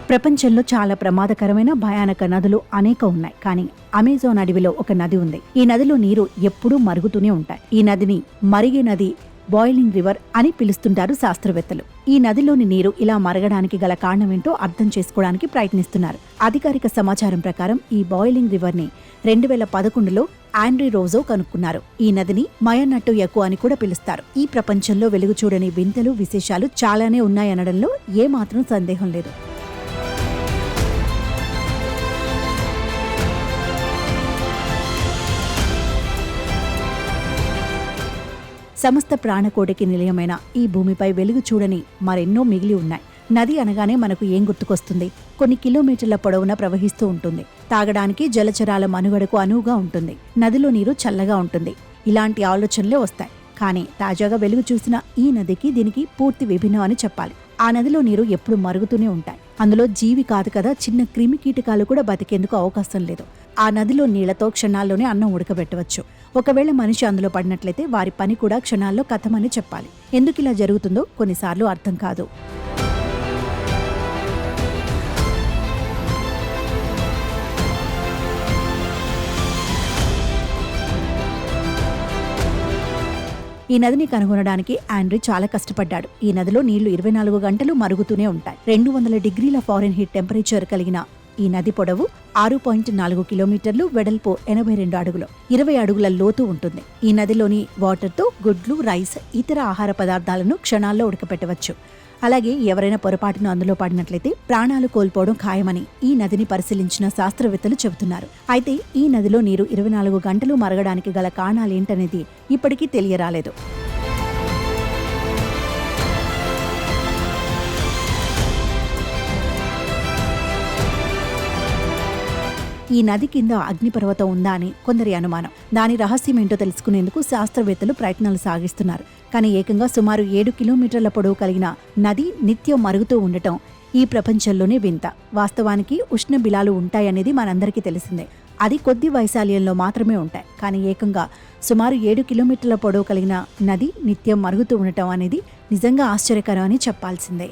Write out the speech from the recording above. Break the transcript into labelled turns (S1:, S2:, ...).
S1: ప్రపంచంలో చాలా ప్రమాదకరమైన భయానక నదులు అనేక ఉన్నాయి. కానీ అమెజాన్ అడవిలో ఒక నది ఉంది. ఈ నదిలో నీరు ఎప్పుడూ మరుగుతూనే ఉంటాయి. ఈ నదిని మరిగే నది, బాయిలింగ్ రివర్ అని పిలుస్తుంటారు శాస్త్రవేత్తలు. ఈ నదిలోని నీరు ఇలా మరగడానికి గల కారణమేంటో అర్థం చేసుకోవడానికి ప్రయత్నిస్తున్నారు. అధికారిక సమాచారం ప్రకారం ఈ బాయిలింగ్ రివర్ ని 2011లో ఆండ్రీ రోజో కనుక్కున్నారు. ఈ నదిని మయన్నట్టు ఎక్కువ అని కూడా పిలుస్తారు. ఈ ప్రపంచంలో వెలుగు చూడని వింతలు, విశేషాలు చాలానే ఉన్నాయనడంలో ఏమాత్రం సందేహం లేదు. సమస్త ప్రాణకోటికి నిలయమైన ఈ భూమిపై వెలుగు చూడని మరెన్నో మిగిలి ఉన్నాయి. నది అనగానే మనకు ఏం గుర్తుకొస్తుంది? కొన్ని కిలోమీటర్ల పొడవున ప్రవహిస్తూ ఉంటుంది. తాగడానికి, జలచరాల మనుగడకు అనువుగా ఉంటుంది. నదిలో నీరు చల్లగా ఉంటుంది. ఇలాంటి ఆలోచనలే వస్తాయి. కానీ తాజాగా వెలుగు చూసిన ఈ నదికి దీనికి పూర్తి విభిన్నం అని చెప్పాలి. ఆ నదిలో నీరు ఎప్పుడు మరుగుతూనే ఉంటాయి. అందులో జీవి కాదు కదా, చిన్న క్రిమి కీటకాలు కూడా బతికేందుకు అవకాశం లేదు. ఆ నదిలో నీళ్లతో క్షణాల్లోనే అన్నం ఉడకబెట్టవచ్చు. ఒకవేళ మనిషి అందులో పడినట్లయితే వారి పని కూడా క్షణాల్లో కథమని చెప్పాలి. ఎందుకు ఇలా జరుగుతుందో కొన్నిసార్లు అర్థం కాదు. ఈ నదిని కనుగొనడానికి ఆండ్రీ చాలా కష్టపడ్డాడు. ఈ నదిలో నీళ్లు 24 గంటలు మరుగుతూనే ఉంటాయి. 200 డిగ్రీల ఫారెన్హీట్ టెంపరేచర్ కలిగిన ఈ నది పొడవు 6.4 కిలోమీటర్లు, వెడల్పు 82 అడుగులు, 20 అడుగుల లోతు ఉంటుంది. ఈ నదిలోని వాటర్తో గుడ్లు, రైస్, ఇతర ఆహార పదార్థాలను క్షణాల్లో ఉడకపెట్టవచ్చు. అలాగే ఎవరైనా పొరపాటును అందులో పడినట్లయితే ప్రాణాలు కోల్పోవడం ఖాయమని ఈ నదిని పరిశీలించిన శాస్త్రవేత్తలు చెబుతున్నారు. అయితే ఈ నదిలో నీరు 24 గంటలు మరగడానికి గల కారణాలేంటనేది ఇప్పటికీ తెలియరాలేదు. ఈ నది కింద అగ్నిపర్వతం ఉందా అని కొందరి అనుమానం. దాని రహస్యమేంటో తెలుసుకునేందుకు శాస్త్రవేత్తలు ప్రయత్నాలు సాగిస్తున్నారు. కానీ ఏకంగా సుమారు 7 కిలోమీటర్ల పొడవు కలిగిన నది నిత్యం మరుగుతూ ఉండటం ఈ ప్రపంచంలోనే వింత. వాస్తవానికి ఉష్ణబిలాలు ఉంటాయనేది మనందరికీ తెలిసిందే. అది కొద్ది వైశాల్యంలో మాత్రమే ఉంటాయి. కానీ ఏకంగా సుమారు 7 కిలోమీటర్ల పొడవు కలిగిన నది నిత్యం మరుగుతూ ఉండటం అనేది నిజంగా ఆశ్చర్యకరం అని చెప్పాల్సిందే.